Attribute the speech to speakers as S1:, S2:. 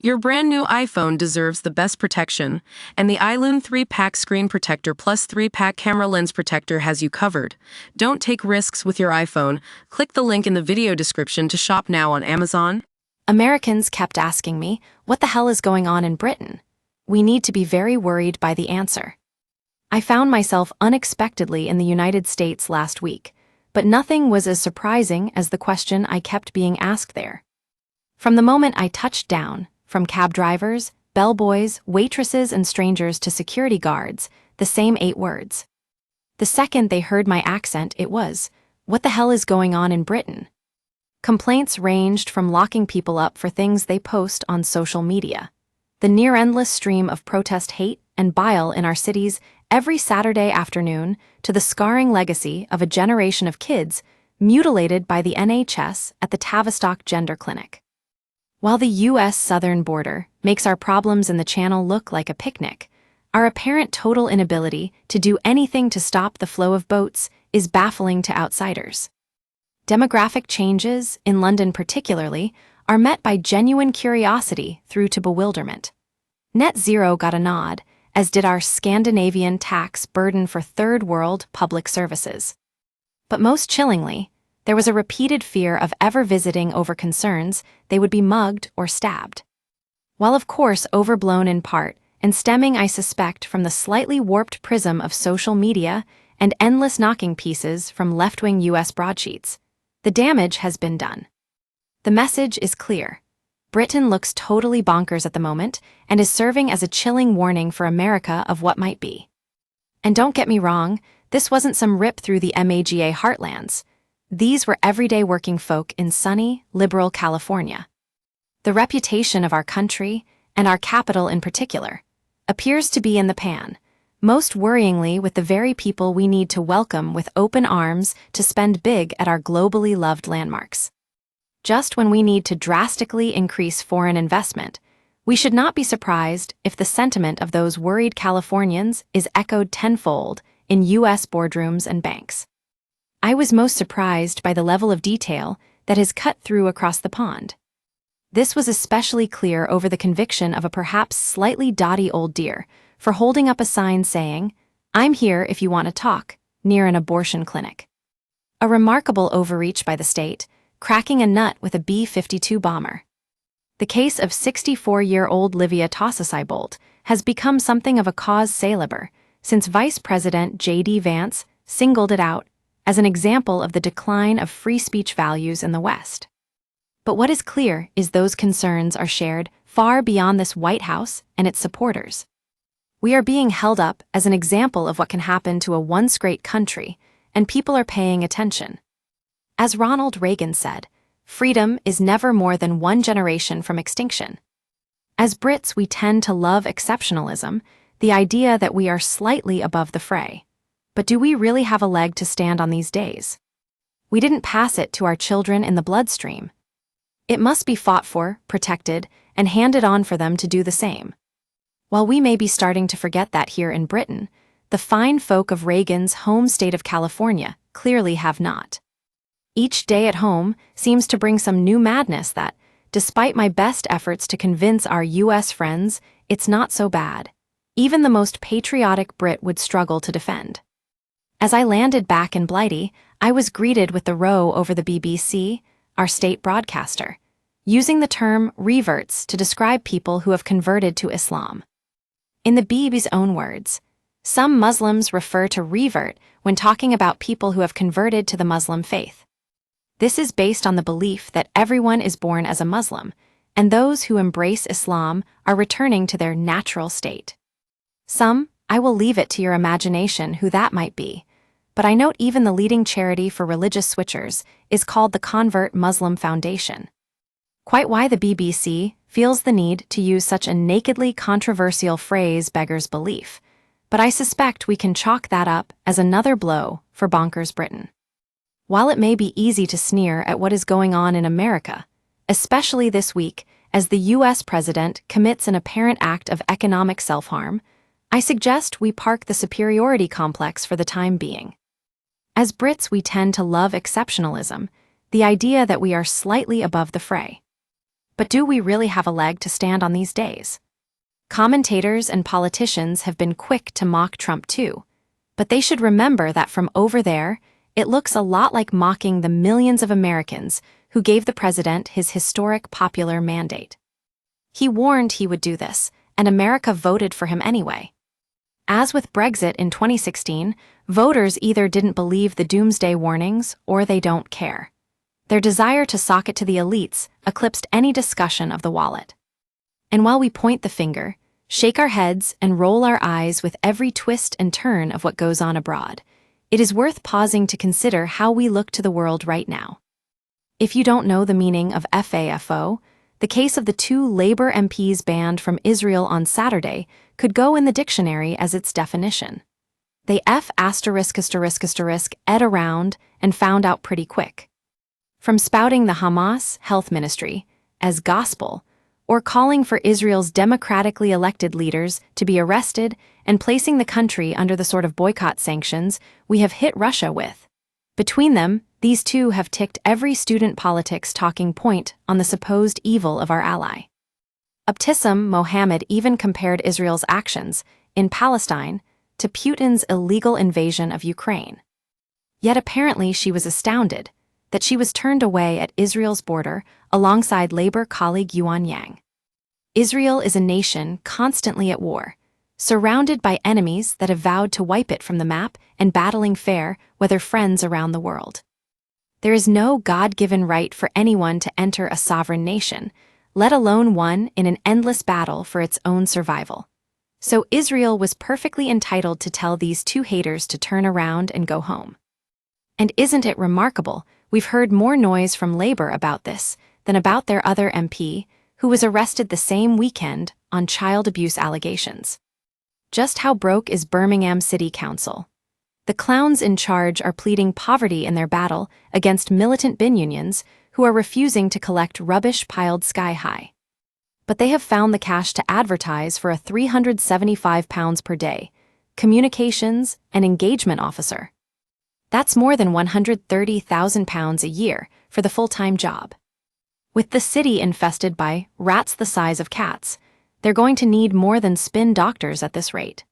S1: Your brand new iPhone deserves the best protection, and the iLune 3-pack screen protector plus 3-pack camera lens protector has you covered. Don't take risks with your iPhone. Click the link in the video description to shop now on Amazon.
S2: Americans kept asking me, what the hell is going on in Britain? We need to be very worried by the answer. I found myself unexpectedly in the United States last week, but nothing was as surprising as the question I kept being asked there. From the moment I touched down, from cab drivers, bellboys, waitresses, and strangers to security guards, the same 8 words. The second they heard my accent, it was, what the hell is going on in Britain? Complaints ranged from locking people up for things they post on social media, the near-endless stream of protest hate and bile in our cities every Saturday afternoon, to the scarring legacy of a generation of kids mutilated by the NHS at the Tavistock Gender Clinic. While the U.S. southern border makes our problems in the Channel look like a picnic, our apparent total inability to do anything to stop the flow of boats is baffling to outsiders. Demographic changes, in London particularly, are met by genuine curiosity through to bewilderment. Net zero got a nod, as did our Scandinavian tax burden for third world public services. But most chillingly, there was a repeated fear of ever visiting over concerns they would be mugged or stabbed. While of course overblown in part, and stemming I suspect from the slightly warped prism of social media and endless knocking pieces from left-wing US broadsheets, the damage has been done. The message is clear. Britain looks totally bonkers at the moment and is serving as a chilling warning for America of what might be. And don't get me wrong, this wasn't some rip through the MAGA heartlands. These were everyday working folk in sunny, liberal California. The reputation of our country, and our capital in particular, appears to be in the pan, most worryingly with the very people we need to welcome with open arms to spend big at our globally loved landmarks. Just when we need to drastically increase foreign investment, we should not be surprised if the sentiment of those worried Californians is echoed tenfold in U.S. boardrooms and banks. I was most surprised by the level of detail that has cut through across the pond. This was especially clear over the conviction of a perhaps slightly dotty old dear for holding up a sign saying, "I'm here if you want to talk," near an abortion clinic. A remarkable overreach by the state, cracking a nut with a B-52 bomber. The case of 64-year-old Livia Tossasai-Bolt has become something of a cause célèbre since Vice President J.D. Vance singled it out as an example of the decline of free speech values in the West. But what is clear is those concerns are shared far beyond this White House and its supporters. We are being held up as an example of what can happen to a once great country, and people are paying attention. As Ronald Reagan said, freedom is never more than one generation from extinction. As Brits, we tend to love exceptionalism, the idea that we are slightly above the fray. But do we really have a leg to stand on these days? We didn't pass it to our children in the bloodstream. It must be fought for, protected, and handed on for them to do the same. While we may be starting to forget that here in Britain, the fine folk of Reagan's home state of California clearly have not. Each day at home seems to bring some new madness that, despite my best efforts to convince our US friends it's not so bad, even the most patriotic Brit would struggle to defend. As I landed back in Blighty, I was greeted with the row over the BBC, our state broadcaster, using the term reverts to describe people who have converted to Islam. In the BB's own words, some Muslims refer to revert when talking about people who have converted to the Muslim faith. This is based on the belief that everyone is born as a Muslim, and those who embrace Islam are returning to their natural state. I will leave it to your imagination who that might be, but I note even the leading charity for religious switchers is called the Convert Muslim Foundation. Quite why the BBC feels the need to use such a nakedly controversial phrase beggars belief, but I suspect we can chalk that up as another blow for bonkers Britain. While it may be easy to sneer at what is going on in America, especially this week as the U.S. president commits an apparent act of economic self-harm, I suggest we park the superiority complex for the time being. As Brits, we tend to love exceptionalism, the idea that we are slightly above the fray. But do we really have a leg to stand on these days? Commentators and politicians have been quick to mock Trump too, but they should remember that from over there, it looks a lot like mocking the millions of Americans who gave the president his historic popular mandate. He warned he would do this, and America voted for him anyway. As with Brexit in 2016, voters either didn't believe the doomsday warnings or they don't care. Their desire to sock it to the elites eclipsed any discussion of the wallet. And while we point the finger, shake our heads, and roll our eyes with every twist and turn of what goes on abroad, it is worth pausing to consider how we look to the world right now. If you don't know the meaning of FAFO, the case of the 2 Labour MPs banned from Israel on Saturday could go in the dictionary as its definition. They ed around and found out pretty quick. From spouting the Hamas health ministry as gospel, or calling for Israel's democratically elected leaders to be arrested and placing the country under the sort of boycott sanctions we have hit Russia with. Between them, these two have ticked every student politics talking point on the supposed evil of our ally. Abtissam Mohammed even compared Israel's actions in Palestine to Putin's illegal invasion of Ukraine. Yet apparently she was astounded that she was turned away at Israel's border alongside Labour colleague Yuan Yang. Israel is a nation constantly at war, surrounded by enemies that have vowed to wipe it from the map and battling fair, whether friends around the world. There is no God-given right for anyone to enter a sovereign nation, let alone one in an endless battle for its own survival. So Israel was perfectly entitled to tell these two haters to turn around and go home. And isn't it remarkable, we've heard more noise from Labour about this than about their other MP, who was arrested the same weekend on child abuse allegations. Just how broke is Birmingham City Council? The clowns in charge are pleading poverty in their battle against militant bin unions who are refusing to collect rubbish piled sky-high. But they have found the cash to advertise for a £375 per day, communications and engagement officer. That's more than £130,000 a year for the full-time job. With the city infested by rats the size of cats, they're going to need more than spin doctors at this rate.